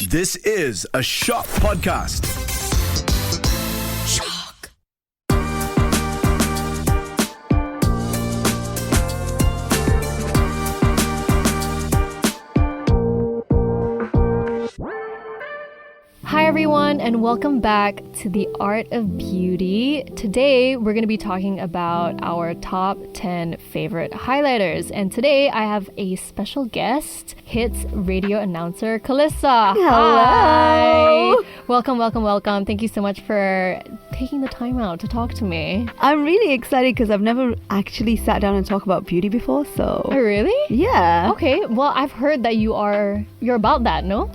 This is a Shock podcast. Shock. Hi everyone, and welcome back to The Art of Beauty. Today we're going to be talking about our top 10 favorite highlighters, and today I have a special guest, Hitz radio announcer Calista. Hello. Hi. Welcome. Thank you so much for taking the time out to talk to me. I'm really excited because I've never actually sat down and talked about beauty before, so... Oh, really? Yeah. Okay, well, I've heard that you're about that, no?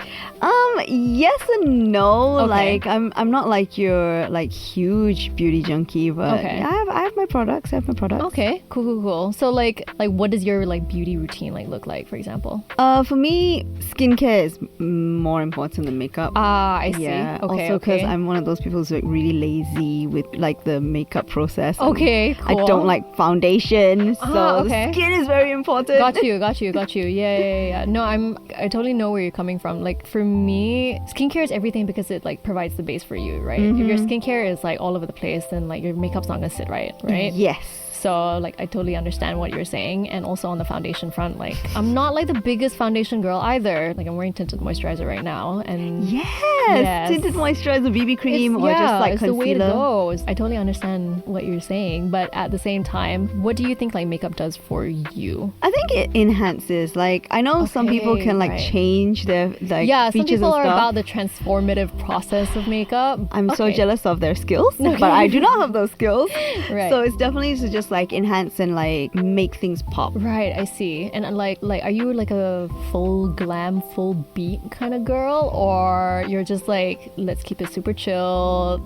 Yes and no. Okay. Like, I'm not like your huge beauty junkie, but Okay. yeah, I have my products. Okay, cool. So like what does your beauty routine look like, for example? For me, skincare is more important than makeup. I see. Yeah. Okay, also because okay. I'm one of those people who's really lazy with the makeup process. and Okay, cool. I don't like foundation, so okay. the skin is very important. Got you. Yeah. No, I totally know where you're coming from. Like for me, skincare is everything because it provides the base for you, right? If your skincare is all over the place, then your makeup's not gonna sit right? Yes. So I totally understand what you're saying. And also on the foundation front, I'm not the biggest foundation girl either. I'm wearing tinted moisturizer right now, and Yes. Tinted moisturizer, BB cream, or just it's concealer. the way to go. I totally understand what you're saying, but at the same time, what do you think makeup does for you? I think it enhances. I know some people can right. change their Some features people and are stuff. about the transformative process of makeup. I'm so Okay. jealous of their skills, but I do not have those skills. Right. So it's definitely to just enhance and make things pop. Right, I see. And are you a full glam, full beat kind of girl, or you're just let's keep it super chill,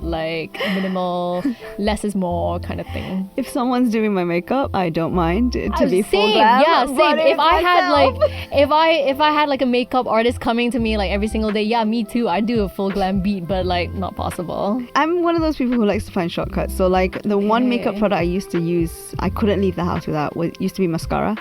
minimal, less is more kind of thing? If someone's doing my makeup, I don't mind to be full Same, glam. yeah, but same. If I had myself- if I had a makeup artist coming to me every single day, yeah, me too. I'd do a full glam beat, but not possible. I'm one of those people who likes to find shortcuts. So the one makeup Okay. product I used to use, I couldn't leave the house without, used to be mascara.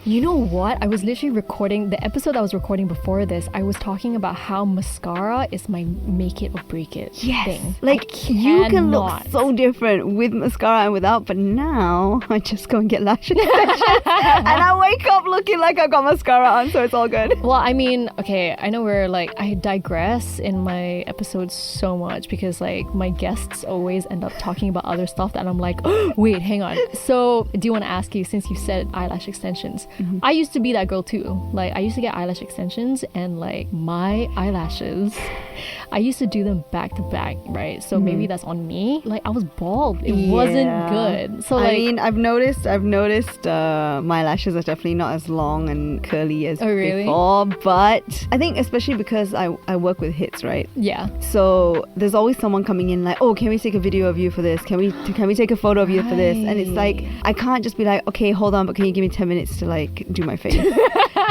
You know what? I was literally recording the episode I was recording before this. I was talking about how mascara is my make it or break it thing. You can look cannot. so different with mascara and without, but now I just go and get lash extensions and I wake up looking like I got mascara on, so it's all good. Well, I mean, okay, I know we're I digress in my episodes so much because my guests always end up talking about other stuff that I'm like, oh, wait, hang on. So I do want to ask you, since you said eyelash extensions, I used to be that girl too. I used to get eyelash extensions, and my eyelashes, I used to do them back to back, right? So maybe that's on me. I was bald. It wasn't good. So I mean, I've noticed my lashes are definitely not as long and curly as really? before, but I think especially because I work with Hitz, right? yeah. So there's always someone coming in oh, can we take a video of you for this? Can we take a photo of you for this? And it's I can't just be okay, hold on, but can you give me 10 minutes to do my face?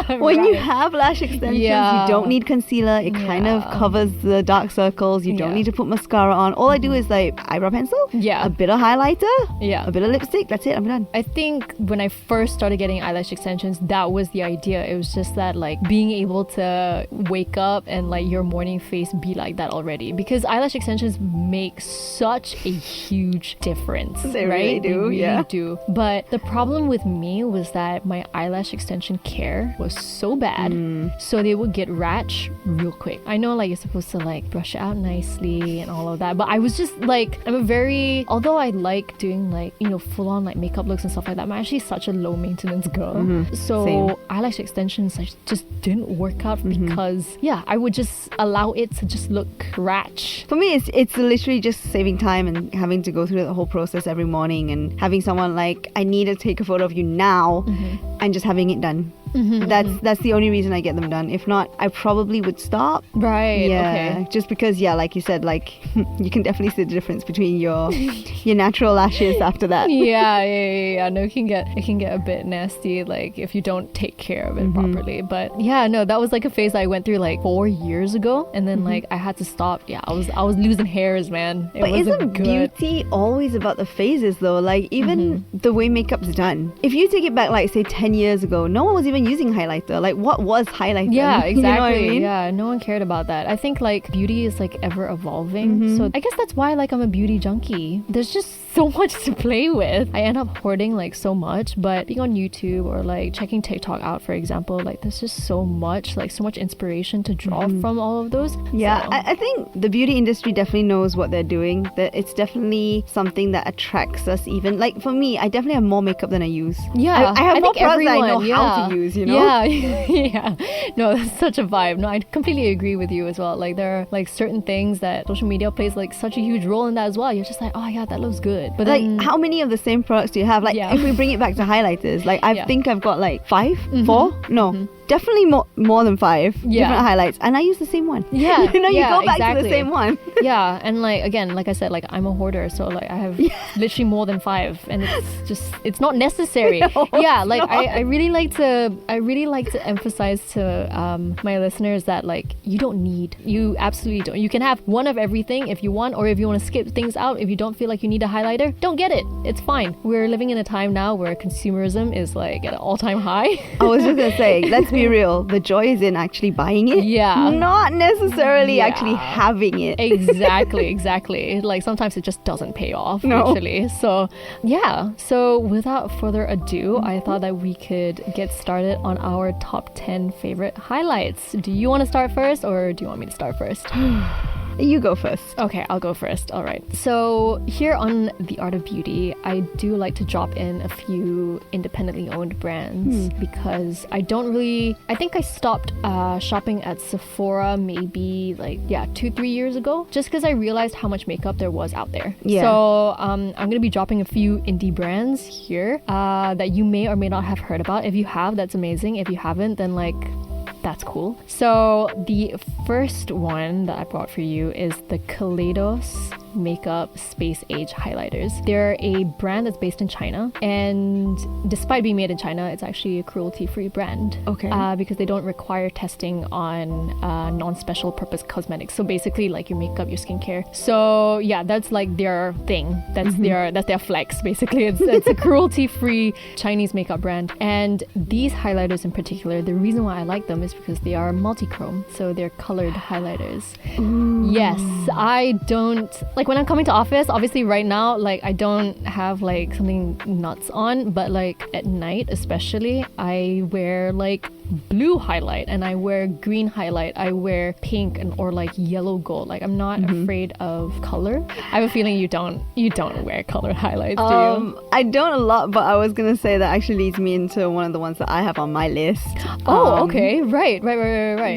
When you have lash extensions, Yeah. you don't need concealer. It kind of covers the dark circles. You don't need to put mascara on. All I do is eyebrow pencil, Yeah. a bit of highlighter, Yeah. a bit of lipstick. That's it. I'm done. I think when I first started getting eyelash extensions, that was the idea. It was just that being able to wake up and your morning face be like that already, because eyelash extensions make such a huge difference. They right? really do, They really yeah. do. But the problem with me was that my eyelash extension care was so bad, so they would get ratch real quick. I know you're supposed to brush it out nicely and all of that, but I was just I'm a very, although I like doing full on makeup looks and stuff like that, I'm actually such a low maintenance girl. So Same. eyelash extensions just didn't work out because I would just allow it to just look ratch. For me, it's literally just saving time and having to go through the whole process every morning and having someone I need to take a photo of you now, and just having it done. That's the only reason I get them done. If not, I probably would stop. Right. Yeah, Okay. just because, like you said, you can definitely see the difference between your natural lashes after that. Yeah. No, it can get a bit nasty, if you don't take care of it properly. But yeah, no, that was a phase I went through 4 years ago, and then I had to stop. Yeah, I was losing hairs, man. It But wasn't isn't good. beauty always about the phases though? Even the way makeup's done. If you take it back, say 10 10 years ago, no one was even using highlighter. Like, what was highlighter? Yeah, exactly. You know what I mean? Yeah, no one cared about that. I think like beauty is like ever evolving. So I guess that's why like I'm a beauty junkie. There's just so much to play with. I end up hoarding like so much, but being on YouTube or like checking TikTok out, for example, like there's just so much inspiration to draw from all of those. Yeah, So- I think the beauty industry definitely knows what they're doing. That it's definitely something that attracts us. Even like for me, I definitely have more makeup than I use. Yeah, I have more think products that I know everyone, how to use. You know. Yeah, yeah. No, that's such a vibe. No, I completely agree with you as well. Like there are like certain things that social media plays like such a huge role in that as well. You're just like, oh yeah, that looks good. But Like, then, how many of the same products do you have? Like, Yeah. if we bring it back to highlighters, like, I Yeah. think I've got like 5, 4? No. Definitely more than 5 different highlights. And I use the same one. Yeah, you know, you yeah, go back to exactly. the same one. yeah, and like again, like I said, like I'm a hoarder, so like I have literally more than 5, and it's not necessary. No, yeah, it's like not. I really like to emphasize to my listeners that like you absolutely don't. You can have one of everything if you want, or if you want to skip things out. If you don't feel like you need a highlighter, don't get it. It's fine. We're living in a time now where consumerism is like at an all-time high. I was just gonna say, let's be real. The joy is in actually buying it. Yeah. Not necessarily Yeah. actually having it. Exactly. Like sometimes it just doesn't pay off, No. actually. So yeah. So without further ado, I thought that we could get started on our top 10 favorite highlights. Do you want to start first, or do you want me to start first? You go first. Okay, I'll go first. All right. So here on The Art of Beauty, I do like to drop in a few independently owned brands because I think I stopped shopping at Sephora maybe 2-3 years ago, just because I realized how much makeup there was out there. Yeah. So I'm going to be dropping a few indie brands here that you may or may not have heard about. If you have, that's amazing. If you haven't, then that's cool. So the first one that I brought for you is the Kaleidos Makeup Space Age Highlighters. They're a brand that's based in China, and despite being made in China, it's actually a cruelty-free brand. Okay. Because they don't require testing on non-special purpose cosmetics. So basically, like your makeup, your skincare. So yeah, that's like their thing. That's their flex. Basically, it's a cruelty-free Chinese makeup brand. And these highlighters in particular, the reason why I like them is because they are multi-chrome, so they're colored highlighters. Ooh. Yes, I don't like when I'm coming to office. Obviously, right now, like I don't have like something nuts on, but like at night, especially, I wear like blue highlight and I wear green highlight. I wear pink or like yellow gold. Like I'm not afraid of color. I have a feeling you don't wear colored highlights, do you? I don't a lot, but I was gonna say that actually leads me into one of the ones that I have on my list. Oh, okay, right.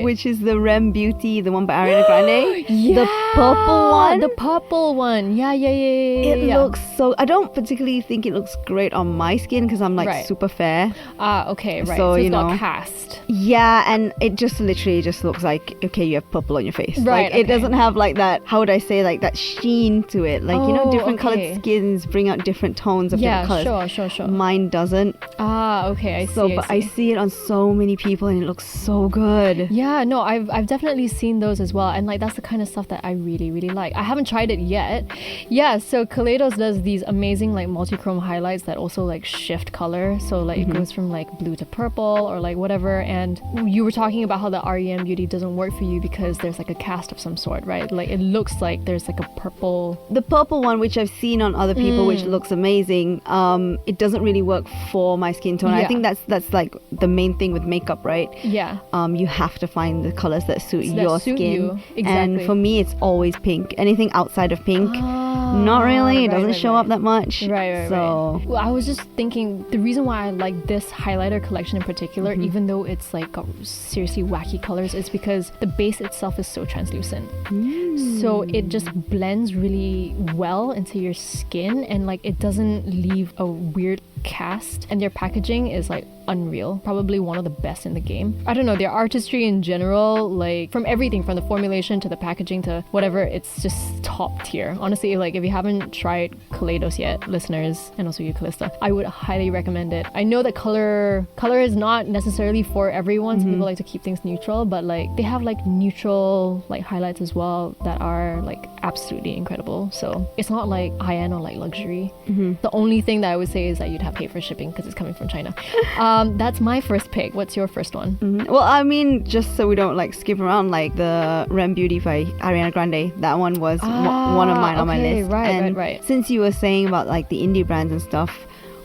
Which is the Rem Beauty, the one by Ariana Grande. Yeah, The purple one. The purple one. Yeah. It looks so. I don't particularly think it looks great on my skin because I'm like Right. super fair. Okay, right. So, So it's you got know. cast. Yeah, and it just literally just looks like, okay, you have purple on your face. Right, Like it okay. doesn't have like that. How would I say, like that sheen to it? Like different okay. colored skins bring out different tones of Yeah, different colors. sure. Mine doesn't. Okay, I see. So, but I see it on so many people, and it looks so good. Yeah, no, I've definitely seen those as well, and like that's the kind of stuff that I really like. I haven't tried it yet. Yeah, so Kaleidos does these amazing like multi-chrome highlights that also like shift color. So like it goes from like blue to purple or like whatever. And you were talking about how the REM Beauty doesn't work for you because there's like a cast of some sort, right? Like it looks like there's like a purple. The purple one, which I've seen on other people, which looks amazing, it doesn't really work for my skin tone. I Yeah. think that's like the main thing with makeup, right? Yeah. You have to find the colors that suit That your suit skin. you. Exactly. And for me, it's always pink. Anything outside of pink, not really. It doesn't show up that much. Right. So Well, I was just thinking the reason why I like this highlighter collection in particular, even though it's like got seriously wacky colors, is because the base itself is so translucent. So it just blends really well into your skin, and like it doesn't leave a weird cast, and their packaging is like unreal, probably one of the best in the game. I don't know, their artistry in general, like from everything from the formulation to the packaging to whatever, it's just top tier. Honestly, like if you haven't tried Kaleidos yet, listeners, and also you, Calista, I would highly recommend it. I know that color is not necessarily for everyone. Some people like to keep things neutral, but like they have like neutral like highlights as well that are like absolutely incredible. So it's not like high-end or like luxury. The only thing that I would say is that you'd have to pay for shipping because it's coming from China. That's my first pick. What's your first one? Well, I mean, just so we don't like skip around, like the Rem Beauty by Ariana Grande, that one was one of mine on my list. Right. Since you were saying about like the indie brands and stuff,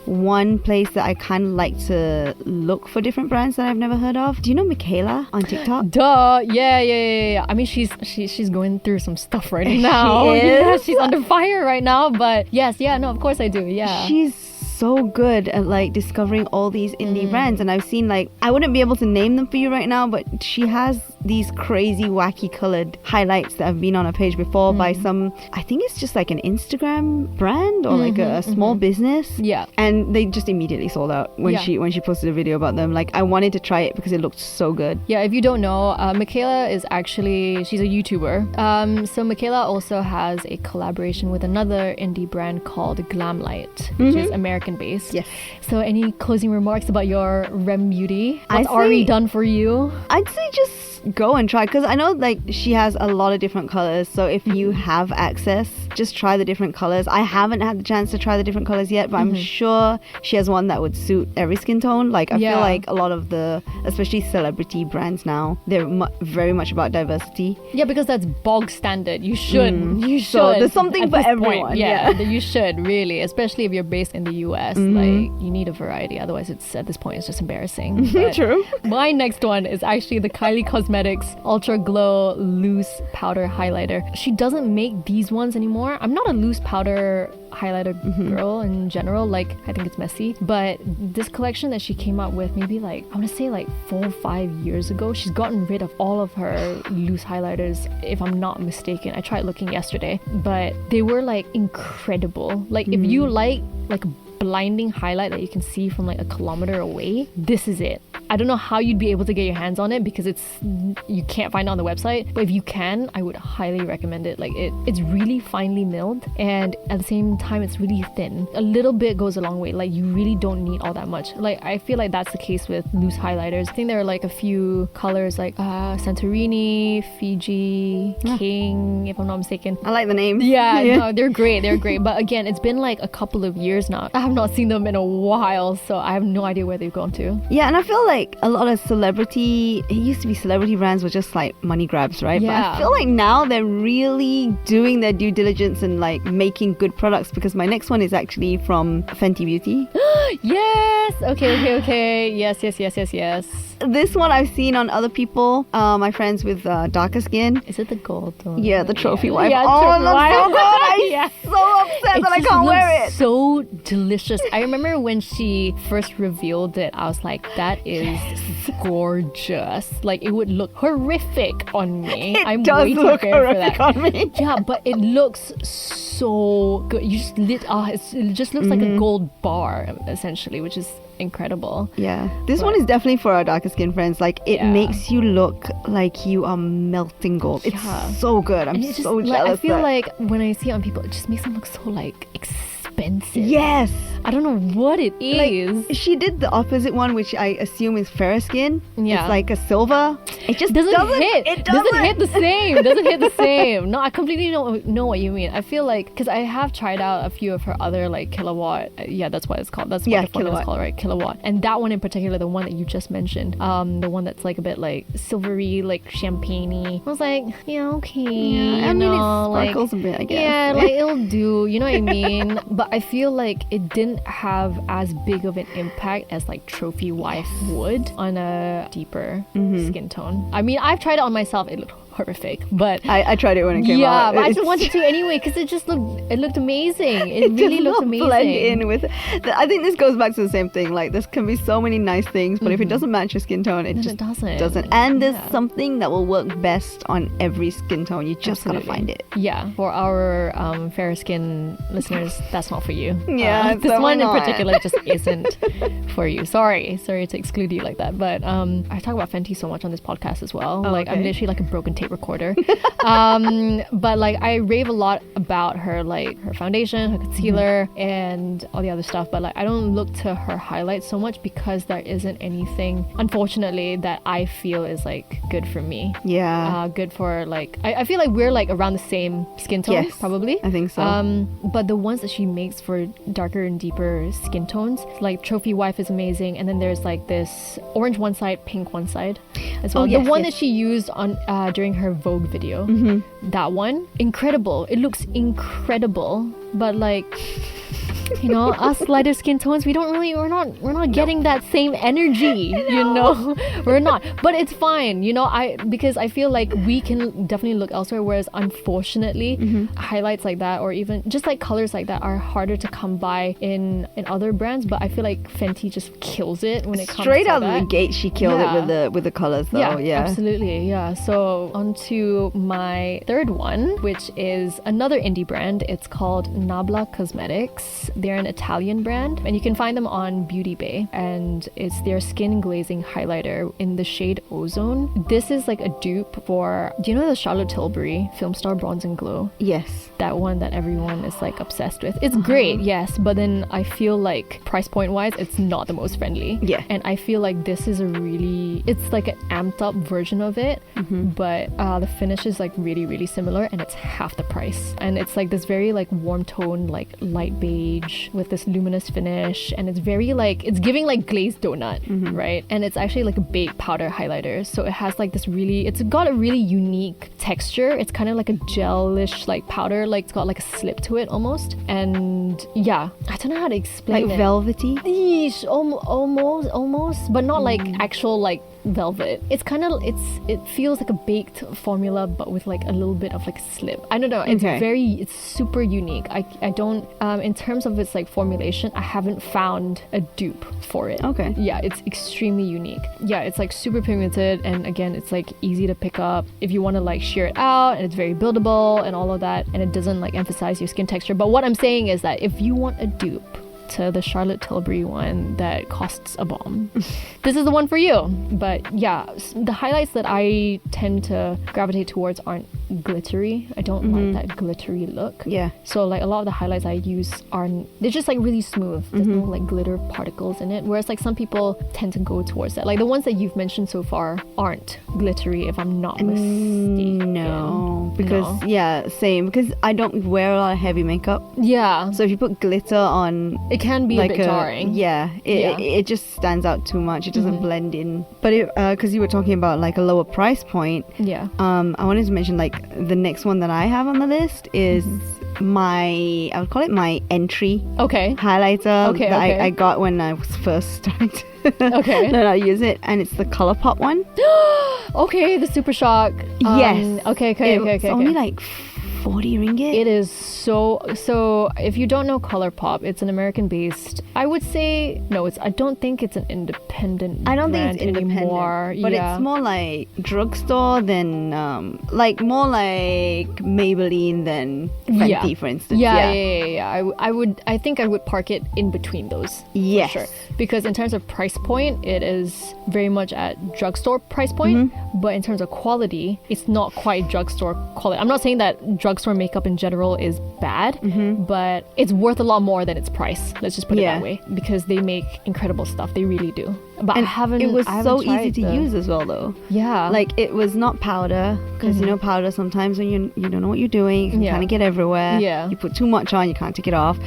one place that I kind of like to look for different brands that I've never heard of. Do you know Michaela on TikTok? Duh. Yeah. I mean, she's going through some stuff right now. She is? Yeah, she's under fire right now. But yes, no, of course I do. Yeah. She's so good at like discovering all these indie brands, and I've seen like, I wouldn't be able to name them for you right now, but she has these crazy wacky colored highlights that have been on her page before by some, I think it's just like an Instagram brand or like a small business. Yeah. And they just immediately sold out when she posted a video about them. Like, I wanted to try it because it looked so good. Yeah, if you don't know, Michaela is actually, she's a YouTuber. So Michaela also has a collaboration with another indie brand called Glamlight, which is American based. Yes. So any closing remarks about your Rem Beauty? What's I'd already say- done for you? I'd say just go and try, because I know like she has a lot of different colors, so if you have access, just try the different colors. I haven't had the chance to try the different colors yet, but I'm sure she has one that would suit every skin tone. Like, I feel like a lot of the, especially celebrity brands now, they're very much about diversity. Yeah, because that's bog standard. You should. You should. So there's something at for this everyone. Point. Yeah, you should really, especially if you're based in the US. Like, you need a variety. Otherwise, it's at this point it's just embarrassing. But True. my next one is actually the Kylie Cosmetics Ultra Glow Loose Powder Highlighter. She doesn't make these ones anymore. I'm not a loose powder highlighter girl in general. Like, I think it's messy, but this collection that she came out with maybe like, I want to say like 4 or 5 years ago, she's gotten rid of all of her loose highlighters, if I'm not mistaken. I tried looking yesterday, but they were like incredible. Like, if you like a blinding highlight that you can see from like a kilometer away, this is it. I don't know how you'd be able to get your hands on it because you can't find it on the website, but if you can, I would highly recommend it. Like, it's really finely milled, and at the same time it's really thin. A little bit goes a long way. Like, you really don't need all that much. Like, I feel like that's the case with loose highlighters. I think there are like a few colors like Santorini, Fiji, King, if I'm not mistaken. I like the name. No, they're great. But again, it's been like a couple of years now. I have not seen them in a while, so I have no idea where they've gone to. Yeah, and I feel like a lot of it used to be celebrity brands were just like money grabs, right? Yeah. But I feel like now they're really doing their due diligence and like making good products, because my next one is actually from Fenty Beauty. Yes! Okay. Yes. This one I've seen on other people, my friends with darker skin. Is it the gold one? Yeah, the trophy wife. Yeah, oh, trophy it looks wife. so good. Yeah. I'm so upset that I can't wear it. So delicious. I remember when she first revealed it, I was like, that is gorgeous. Like, it would look horrific on me. It does look horrific on me. Yeah, but it looks so good. You just it just looks like a gold bar essentially, which is incredible. Yeah, this one is definitely for our darker skin friends. Like, it makes you look like you are melting gold. It's so good. I'm so jealous. I feel like when I see it on people, it just makes them look so like expensive. Yes. I don't know what it is. Like, she did the opposite one, which I assume is fairer skin. Yeah. It's like a silver. It just doesn't hit. It doesn't hit the same. No, I completely know what you mean. I feel like, because I have tried out a few of her other like kilowatt. Yeah, that's what it's called. That's what the formula is called, right? Kilowatt. And that one in particular, the one that you just mentioned, the one that's like a bit like silvery, like champagne-y. I was like, yeah, okay. Yeah, I mean, it sparkles a bit, I guess. Yeah, like, it'll do. You know what I mean? But I feel like it didn't have as big of an impact as like Trophy Wife would on a deeper skin tone. I mean, I've tried it on myself. It looked horrific, but I tried it when it came out. Yeah, but I just wanted to anyway because it looked amazing. It really looked amazing. Blend in with. I think this goes back to the same thing. Like, there can be so many nice things, but if it doesn't match your skin tone, it just doesn't. And there's something that will work best on every skin tone. You just gotta find it. Yeah, for our fair skin listeners, that's not for you. Yeah, this one in particular just isn't for you. Sorry to exclude you like that. But I talk about Fenty so much on this podcast as well. I'm literally like a broken tape tape recorder. But like I rave a lot about her, like her foundation, her concealer, and all the other stuff. But like I don't look to her highlights so much because there isn't anything, unfortunately, that I feel is like good for me. Yeah. Good for like I feel like we're like around the same skin tone, Yes, probably. I think so. But the ones that she makes for darker and deeper skin tones, like Trophy Wife is amazing, and then there's like this orange one side, pink one side as well. Oh, yes, the one yes. that she used on during her Vogue video, that one, incredible. It looks incredible, but like. You know, us lighter skin tones, we're not getting that same energy, you know. We're not, but it's fine, you know. Because I feel like we can definitely look elsewhere, whereas unfortunately highlights like that, or even just like colors like that, are harder to come by in other brands. But I feel like Fenty just kills it when it comes Straight to out that. of the gate, she killed it with the colors, though. Yeah, Absolutely. Yeah. So on to my third one, which is another indie brand. It's called Nabla Cosmetics. They're an Italian brand, and you can find them on Beauty Bay, and it's their skin glazing highlighter in the shade Ozone. This is like a dupe for, do you know the Charlotte Tilbury Film Star Bronze and Glow? Yes. That one that everyone is like obsessed with. It's great, yes, but then I feel like price point wise, it's not the most friendly. Yeah. And I feel like this is it's like an amped up version of it, but the finish is like really, really similar, and it's half the price. And it's like this very like warm tone, like light beige with this luminous finish, and it's very like, it's giving like glazed donut, right? And it's actually like a baked powder highlighter, so it has like this it's got a really unique texture. It's kind of like a gelish like powder, like it's got like a slip to it almost. And yeah, I don't know how to explain Like it. velvety? Yeesh, almost, but not like actual like velvet. It's kind of, it feels like a baked formula, but with like a little bit of like a slip. I don't know. It's it's super unique. I don't, in terms of its like formulation, I haven't found a dupe for it. Okay. Yeah, it's extremely unique. Yeah, it's like super pigmented, and again, it's like easy to pick up if you want to like sheer it out, and it's very buildable and all of that, and it doesn't like emphasize your skin texture. But what I'm saying is that if you want a dupe to the Charlotte Tilbury one that costs a bomb, this is the one for you. But yeah, the highlights that I tend to gravitate towards aren't glittery. I don't like that glittery look. Yeah. So like a lot of the highlights I use they're just like really smooth. There's no like glitter particles in it. Whereas like some people tend to go towards that. Like the ones that you've mentioned so far aren't glittery, if I'm not mistaken. No, because yeah, same. Because I don't wear a lot of heavy makeup. Yeah. So if you put glitter on, It can be like a bit jarring. It just stands out too much. It doesn't blend in. But because you were talking about like a lower price point, Yeah. I wanted to mention like the next one that I have on the list is I would call it my entry Okay. highlighter Okay, that okay. I got when I was first starting to Okay. learn how to use it, and it's the ColourPop one. Okay, the Super Shock. Yes. Okay. It's only like 40 ringgit. It is so if you don't know ColourPop, it's an American based, I would say I don't think it's an independent I don't think brand it's independent, anymore. but it's more like drugstore than like more like Maybelline than Fenty, for instance. Yeah. I think I would park it in between those. Yes. For sure. Because in terms of price point, it is very much at drugstore price point, but in terms of quality, it's not quite drugstore quality. I'm not saying that drugstore makeup in general is bad, but it's worth a lot more than its price. Let's just put it that way, because they make incredible stuff. They really do. But it was so easy to use as well, though. Yeah. Like it was not powder, because you know powder sometimes when you don't know what you're doing, you can kind of get everywhere. Yeah. You put too much on, you can't take it off.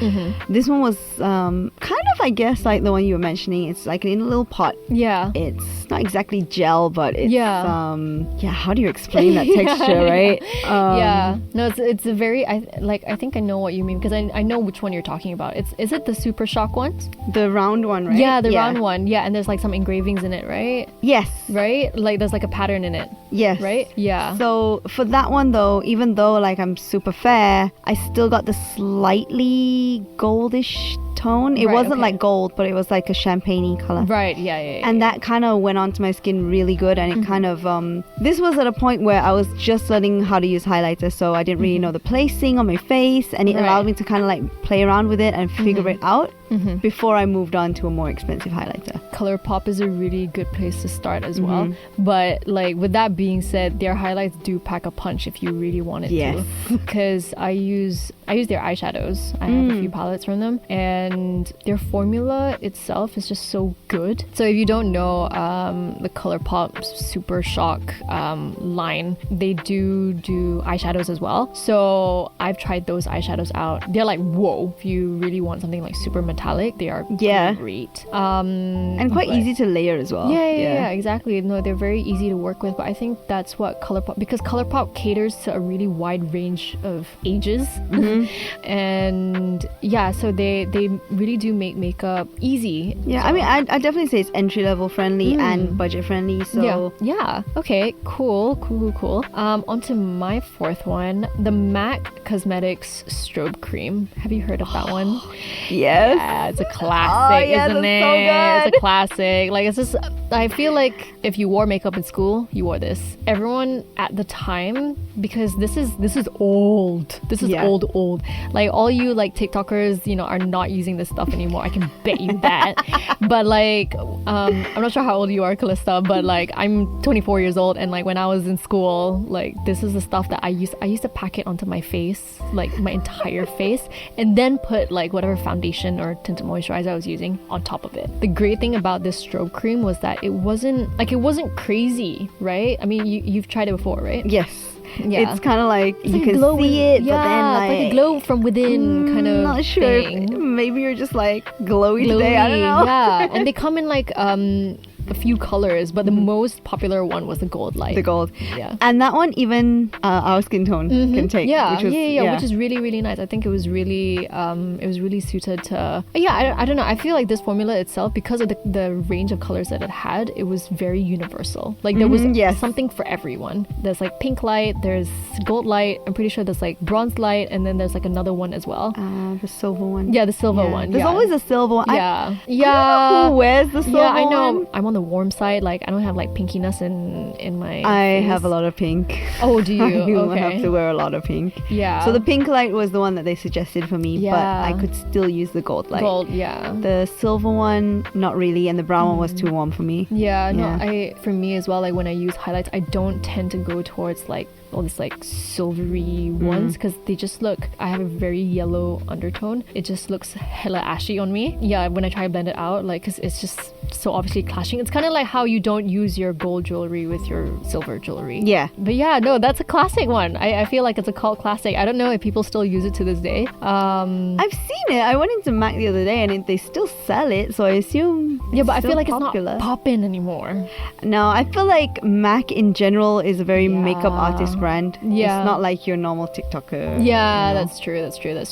This one was kind of, I guess, like the one you were mentioning. It's like in a little pot. Yeah. It's not exactly gel, but it's how do you explain that Yeah, texture, right? Yeah. No, it's a very I think I know what you mean, because I know which one you're talking about. Is it the Super Shock one? The round one, right? Yeah, the round one. Yeah, and there's like some engravings in it, right? Yes. Right? Like there's like a pattern in it. Yes. Right? Yeah. So for that one though, even though like I'm super fair, I still got the slightly goldish tone. It Right, wasn't okay. like gold, but it was like a champagne-y color. Right, yeah. And that kind of went onto my skin really good, and it kind of this was at a point where I was just learning how to use highlighter, so I didn't really know the placing on my face, and it Right. allowed me to kind of like play around with it and figure it out before I moved on to a more expensive highlighter. ColourPop is a really good place to start as well. But like with that being said, their highlights do pack a punch if you really wanted Yes. to. Because I use their eyeshadows. I have a few palettes from them, and their formula itself is just so good. So if you don't know the ColourPop Super Shock line, they do eyeshadows as well. So I've tried those eyeshadows out. They're like, whoa, if you really want something like super metallic, they are Yeah. great. And quite but- easy to layer as well. yeah, exactly. No, they're very easy to work with, but I think that's what ColourPop, because ColourPop caters to a really wide range of ages. And yeah, so they really do make makeup easy. Yeah, So- I mean, I definitely say it's entry-level friendly and budget-friendly, so... Yeah. Okay. Cool. Onto my fourth one, the MAC Cosmetics Strobe Cream. Have you heard of that one? Yes. Yeah, it's a classic, yeah, isn't that's it? so good. It's a classic. Like, it's just, I feel like if you wore makeup in school, you wore this. Everyone at the time, because this is old. This is Yeah. old. Like, all you like TikTokers, are not using this stuff anymore. I can bet you that. But like, I'm not sure how old you are, Calista, but like, I'm 24 years old, and like when I was in school, like this is the stuff that I used to pack it onto my face, like my entire face, and then put like whatever foundation or tinted moisturizer I was using on top of it. The great thing about this strobe cream was that it wasn't crazy, right? I mean, you've tried it before, right? Yes. Yeah. It's kind of like you Like can glowing- see it, yeah, but then like... it's like a glow from within kind of not sure. thing. Maybe you're just like glowy today. I don't know. Yeah, and they come in like a few colors, but the most popular one was the gold light. The gold. Yeah. And that one even our skin tone can take. Yeah, which was, which is really, really nice. I think it was really suited to. Yeah, I don't know. I feel like this formula itself, because of the range of colors that it had, it was very universal. Like there was yes. something for everyone. There's like pink light, there's gold light. I'm pretty sure there's like bronze light, and then there's like another one as well. the silver one. Yeah, the silver one. There's yeah. always a silver one. Yeah, I don't know who wears the silver Yeah, I know. one. I'm on the warm side. Like I don't have like pinkiness in my. I face. have a lot of pink. Oh, do you? I Okay. have to wear a lot of pink. Yeah. So the pink light was the one that they suggested for me, but Yeah. I could still use the gold light. gold. Yeah. The silver one, not really, and the brown one was too warm for me. Yeah, no, Yeah. for me as well, like when I use highlights, I don't tend to go towards like all these like silvery ones, because they just look, I have a very yellow undertone. It just looks hella ashy on me. Yeah, when I try to blend it out, like, because it's just so obviously clashing. It's kind of like how you don't use your gold jewelry with your silver jewelry. Yeah. But yeah, no, that's a classic one. I feel like it's a cult classic. I don't know if people still use it to this day. I've seen it. I went into MAC the other day and they still sell it, so I assume Yeah, but I still feel like popular. it's not poppin' anymore. No, I feel like MAC in general is a very Yeah. makeup artist brand. Yeah. It's not like your normal TikToker. Yeah, you know? that's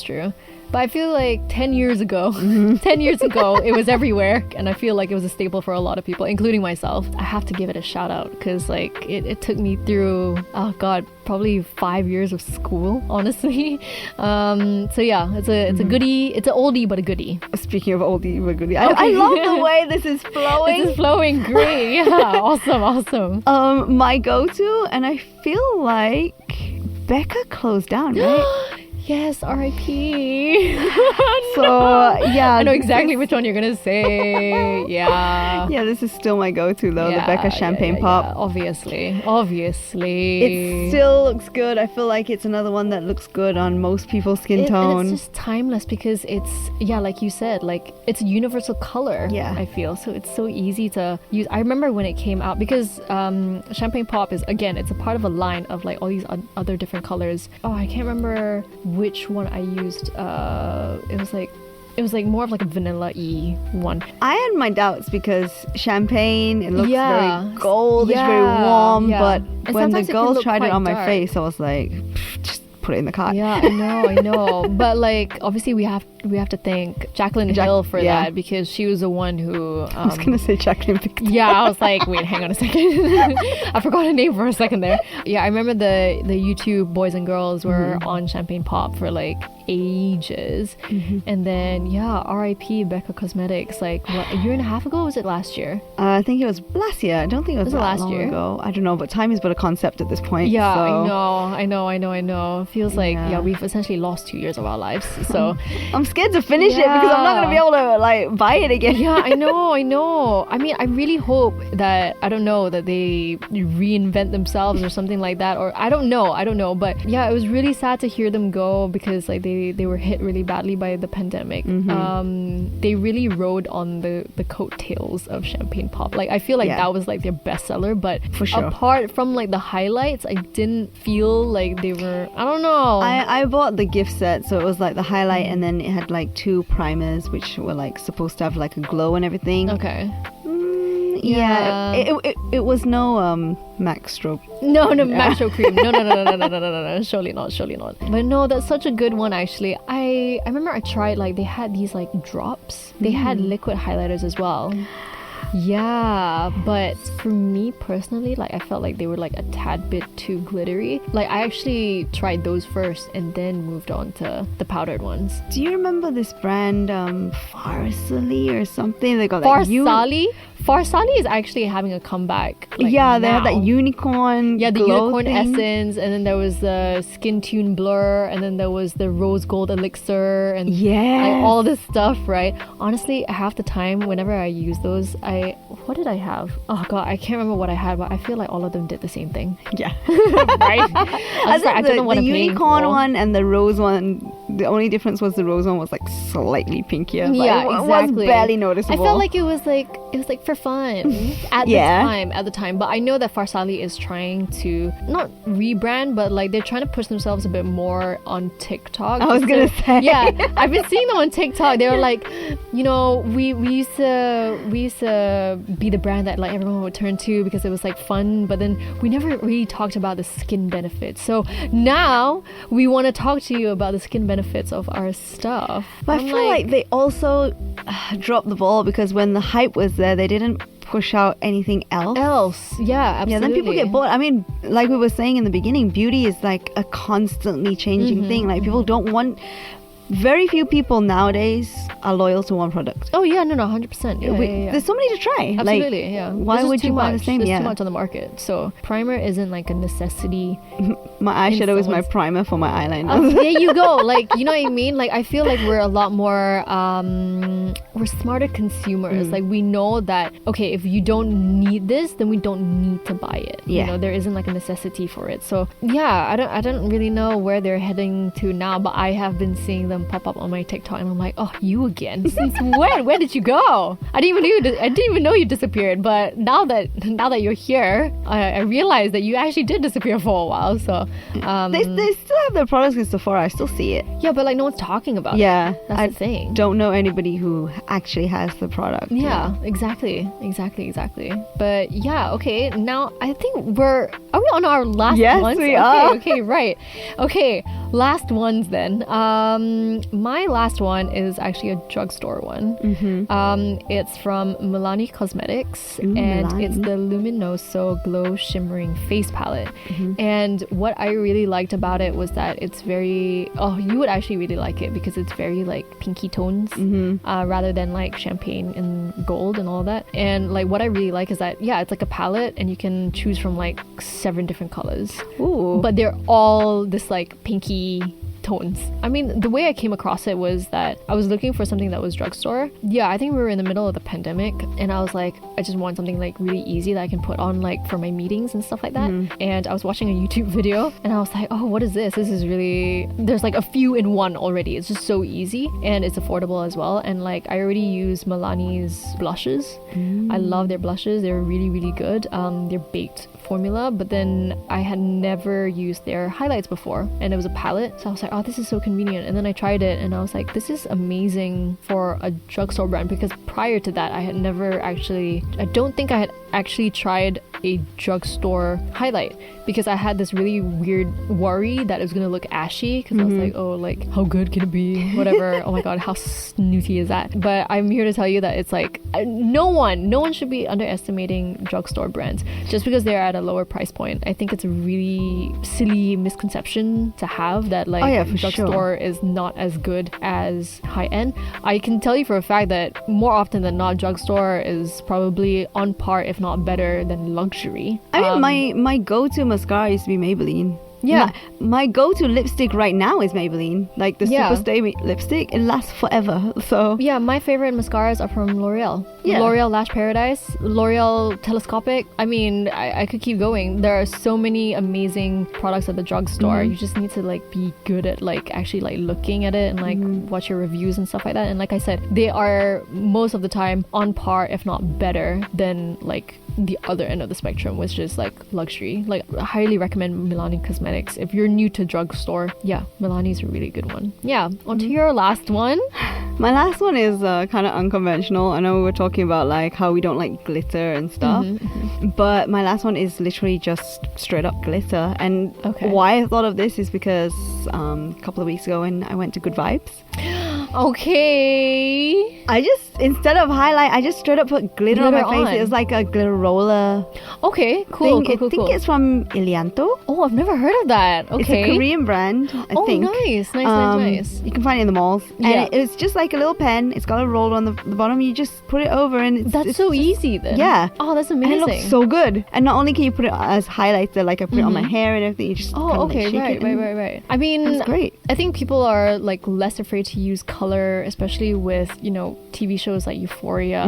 true. But I feel like 10 years ago, 10 years ago, it was everywhere. And I feel like it was a staple for a lot of people, including myself. I have to give it a shout out because like it took me through, oh God, probably 5 years of school, honestly. So yeah, it's a goodie. It's an oldie, but a goodie. Speaking of oldie but goodie, I love the way this is flowing. This is flowing great. Yeah, awesome. My go-to, and I feel like Becca closed down, right? Yes, R.I.P. So yeah, I know this exactly is- which one you're gonna say. Yeah. Yeah, this is still my go-to though, the Becca Champagne Pop. Yeah, obviously. It still looks good. I feel like it's another one that looks good on most people's skin tone. And it's just timeless because it's, yeah, like you said, like it's a universal color. Yeah. I feel so it's so easy to use. I remember when it came out because Champagne Pop is, again, it's a part of a line of like all these other different colors. Oh, I can't remember which one I used. It was like more of like a vanilla-y one. I had my doubts because champagne, it looks Yeah. very gold, it's very Yeah, warm, yeah. but And when the sometimes it can girls look tried it quite on my dark. face, I was like, just put it in the cart. Yeah, I know. But like, obviously, we have to thank Jacqueline Hill for that, because she was the one who. I was gonna say Jacqueline Victor. Yeah, I was like, wait, hang on a second. I forgot her name for a second there. Yeah, I remember the YouTube boys and girls were on Champagne Pop for like ages, and then R.I.P. Becca Cosmetics. Like what, a year and a half ago? Was it last year? I think it was last year. I don't think it was that last long year ago. I don't know, but time is but a concept at this point. Yeah, so. I know. Feels like we've essentially lost 2 years of our lives. So I'm scared to finish it because I'm not gonna be able to like buy it again. Yeah, I know. I mean, I really hope that that they reinvent themselves or something like that, or I don't know. But yeah, it was really sad to hear them go because like they were hit really badly by the pandemic. They really rode on the coattails of Champagne Pop. Like I feel like that was like their bestseller, but for sure, apart from like the highlights, I didn't feel like they were, I don't know. I bought the gift set, so it was like the highlight and then it had like 2 primers which were like supposed to have like a glow and everything. Okay. Yeah. It was no MAC strobe. No, MAC strobe cream. No. Surely not. But no, that's such a good one actually. I remember I tried, like they had these like drops. They had liquid highlighters as well. Yeah, but for me personally, like I felt like they were like a tad bit too glittery. Like I actually tried those first and then moved on to the powdered ones. Do you remember this brand Farsali or something? They got Farsali? Farsali is actually having a comeback. Like, they now. had that unicorn. Yeah, the glow unicorn thing. essence, and then there was the Skin Tune Blur, and then there was the Rose Gold Elixir, and like, all this stuff, right? Honestly, half the time, whenever I use those, what did I have? Oh god, I can't remember what I had, but I feel like all of them did the same thing. Yeah. Right? I don't know what the I'm paying unicorn for. one and the rose one, the only difference was the rose one was like slightly pinkier. Yeah, it exactly. was barely noticeable. I felt like it was like for fun at the time. But I know that Farsali is trying to not rebrand, but like they're trying to push themselves a bit more on TikTok. I was gonna say. Yeah, I've been seeing them on TikTok. They were like, you know, we used to be the brand that like everyone would turn to because it was like fun, but then we never really talked about the skin benefits. So now we want to talk to you about the skin benefits of our stuff. But I feel like they also dropped the ball because when the hype was there, they didn't push out anything else. Yeah, absolutely. Yeah, then people get bored. I mean, like we were saying in the beginning, beauty is like a constantly changing thing. Like people don't want. Very few people nowadays are loyal to one product. Oh yeah, no, 100%. Yeah. There's so many to try. Absolutely, like, yeah. Why would you buy the same? There's too much on the market. So primer isn't like a necessity. My eyeshadow is my primer for my eyeliner. There you go. Like, you know what I mean? Like, I feel like we're a lot more, we're smarter consumers. Like, we know that, okay, if you don't need this, then we don't need to buy it. Yeah. You know, there isn't like a necessity for it. So yeah, I don't really know where they're heading to now, but I have been seeing them pop up on my TikTok and I'm like, oh, you again? Since when? Where did you go? I didn't even know you disappeared. But now that you're here, I realized that you actually did disappear for a while. So they still have their products in Sephora. I still see it. Yeah, but like no one's talking about it. Yeah, that's the thing. Don't know anybody who actually has the product. Yeah, exactly. But yeah, okay. Now I think are we on our last ones? Yes, we are. Okay, right. Okay, last ones then. My last one is actually a drugstore one. It's from Milani Cosmetics, and Milani. it's the Luminoso Glow Shimmering Face Palette. And what I really liked about it was that it's very, you would actually really like it because it's very like pinky tones rather than like champagne and gold and all that. And like what I really like is that it's like a palette and you can choose from like 7 different colors. Ooh. But they're all this like pinky tones. I mean, the way I came across it was that I was looking for something that was drugstore. Yeah, I think we were in the middle of the pandemic and I was like, I just want something like really easy that I can put on like for my meetings and stuff like that. And I was watching a YouTube video and I was like, oh, what is this? This is really, there's like a few in one already. It's just so easy and it's affordable as well. And like I already use Milani's blushes. I love their blushes. They're really, really good. They're baked formula, but then I had never used their highlights before and it was a palette, so I was like, oh, this is so convenient. And then I tried it and I was like, this is amazing for a drugstore brand, because prior to that I don't think I had actually tried a drugstore highlight because I had this really weird worry that it was gonna look ashy because I was like, oh, like how good can it be? Whatever. Oh my god, how snooty is that? But I'm here to tell you that it's like no one should be underestimating drugstore brands just because they're at a lower price point. I think it's a really silly misconception to have that like drugstore is not as good as high end. I can tell you for a fact that more often than not, drugstore is probably on par, if not better, than luxury. I mean, my go-to mascara used to be Maybelline. Yeah. My go-to lipstick right now is Maybelline. Like the Super Stay lipstick. It lasts forever. So yeah, my favorite mascaras are from L'Oreal. Yeah. L'Oreal Lash Paradise, L'Oreal Telescopic. I mean, I could keep going. There are so many amazing products at the drugstore. You just need to like be good at like actually like looking at it and like watch your reviews and stuff like that. And like I said, they are most of the time on par, if not better, than like the other end of the spectrum, which is like luxury. Like I highly recommend Milani Cosmetics. If you're new to drugstore, yeah, Milani's a really good one. Yeah, on to your last one. My last one is kind of unconventional. I know we were talking about like how we don't like glitter and stuff, but my last one is literally just straight up glitter. And why I thought of this is because a couple of weeks ago when I went to Good Vibes, I just, instead of highlight, I just straight up put glitter on my face. It was like a glitter roller. Okay, cool. I think it's from Ilianto. Oh, I've never heard of that. Okay. It's a Korean brand, I think. Oh, nice. You can find it in the malls. And it's just like a little pen. It's got a roller on the bottom. You just put it over and it's so easy then. Yeah. Oh, that's amazing. And it looks so good. And not only can you put it as highlighter, like I put it on my hair and everything, you just shake it. Right. I mean, that's great. I think people are like less afraid to use color, especially with, you know, TV shows like Euphoria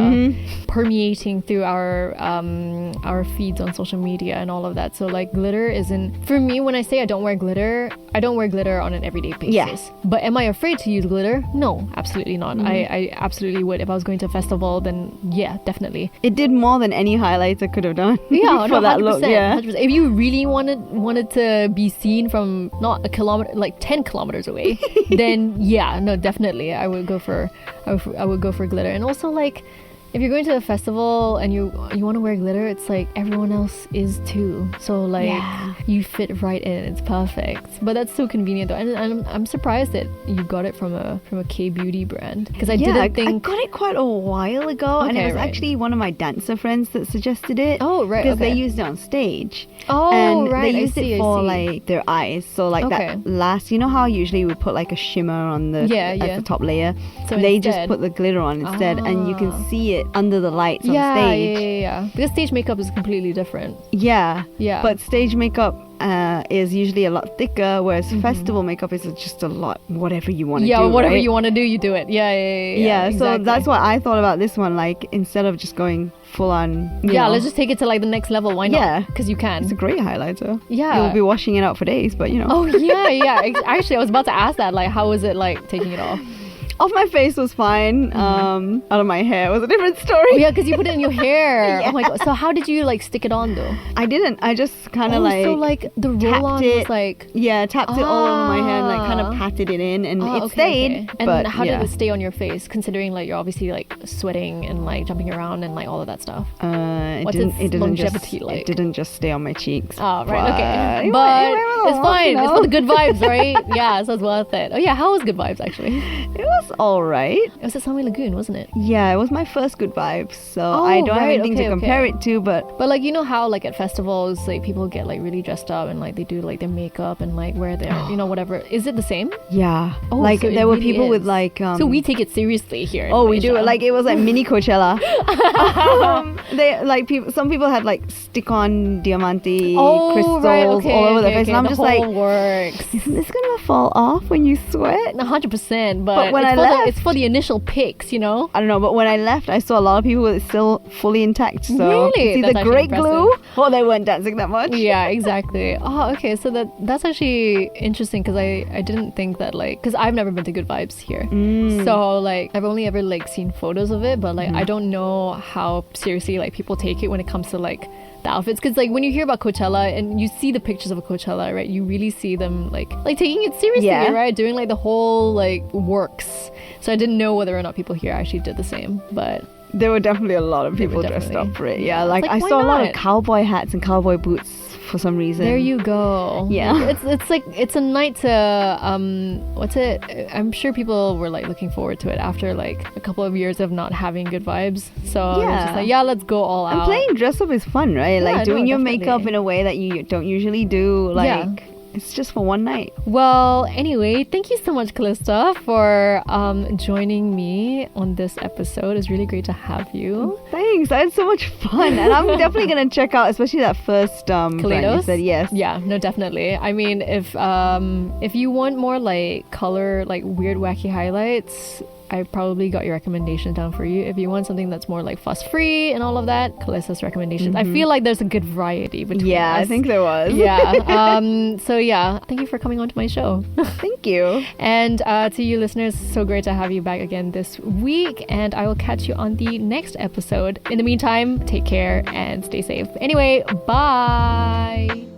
permeating through our feeds on social media and all of that. So like glitter isn't, for me, when I say I don't wear glitter on an everyday basis. Yeah. But am I afraid to use glitter? No, absolutely not. I absolutely would. If I was going to a festival, then yeah, definitely. It did more than any highlighter could have done. Yeah, for that 100%, look. Yeah. 100%. If you really wanted to be seen from not a kilometer, like 10 kilometers away, then yeah, no, definitely I would go for glitter. And also like if you're going to a festival and you want to wear glitter, it's like everyone else is too. So like you fit right in. It's perfect. But that's so convenient though. And I'm surprised that you got it from a K-beauty brand because I didn't think I got it quite a while ago, and it was actually one of my dancer friends that suggested it. Oh right, because they used it on stage. Oh and right, they used it for like their eyes. So like that last, you know how usually we put like a shimmer on the as the top layer. So they just put the glitter on instead, and you can see it under the lights on stage. Yeah. Because stage makeup is completely different. Yeah. But stage makeup is usually a lot thicker, whereas festival makeup is just a lot whatever you want to do. Yeah, whatever right? you want to do, you do it. Yeah. Exactly. So that's what I thought about this one. Like instead of just going full on, you know, let's just take it to like the next level. Why not? Yeah, because you can. It's a great highlighter. Yeah, you'll be washing it out for days, but you know. Oh yeah. Actually, I was about to ask that. Like, how was it like taking it off? Off my face was fine. Out of my hair was a different story. Oh, yeah, because you put it in your hair. Oh my god. So how did you like stick it on though? I didn't. I just kind of so like the roll on was like tapped it all over my hair and like kind of patted it in, and it stayed. And but how did it stay on your face, considering like you're obviously like sweating and like jumping around and like all of that stuff? It didn't just stay on my cheeks. Oh right, okay. But it's fine. It's for the good vibes, right? Yeah, so it's worth it. Oh yeah, how was Good Vibes actually? It was all right. It was at Sunway Lagoon, wasn't it? Yeah, it was my first Good Vibes, so I don't have anything to compare it to. But like, you know how like at festivals, like people get like really dressed up and like they do like their makeup and like wear their you know whatever. Is it the same? Yeah. Oh, like so there were people with like so we take it seriously here. Oh, we do it like it was like mini Coachella. They like some people had like stick-on diamante crystals all over their face, and I'm just like, works. Isn't this gonna fall off when you sweat? 100%. But when I left, it's for the initial pics, you know. I don't know, but when I left, I saw a lot of people with it still fully intact. So really? it's either great glue or they weren't dancing that much. Yeah, exactly. Oh, okay. So that's actually interesting because I didn't think that like, because I've never been to Good Vibes here. So like I've only ever like seen photos of it, but like I don't know how seriously like people take it when it comes to like the outfits, because like when you hear about Coachella and you see the pictures of a Coachella, right, you really see them like taking it seriously, right, doing like the whole like works. So I didn't know whether or not people here actually did the same, but There were definitely a lot of people dressed up for it. Yeah, like I saw a lot of cowboy hats and cowboy boots for some reason. There you go. Yeah. It's like it's a night to what's it? I'm sure people were like looking forward to it after like a couple of years of not having good vibes. So it's just like, yeah, let's go all out. And playing dress up is fun, right? Yeah, like doing your definitely. makeup in a way that you don't usually do. Like Yeah. it's just for one night. Well, anyway, thank you so much, Calista, for joining me on this episode. It's really great to have you. Thanks. I had so much fun, and I'm definitely gonna check out, especially that first brand you said. Yes. Yeah, no, definitely. I mean, if you want more like color, like weird, wacky highlights, I probably got your recommendation down for you. If you want something that's more like fuss free and all of that, Calista's recommendations. I feel like there's a good variety between us. I think there was. Yeah. So yeah, thank you for coming on to my show. Thank you. And to you listeners, so great to have you back again this week. And I will catch you on the next episode. In the meantime, take care and stay safe. Anyway, bye.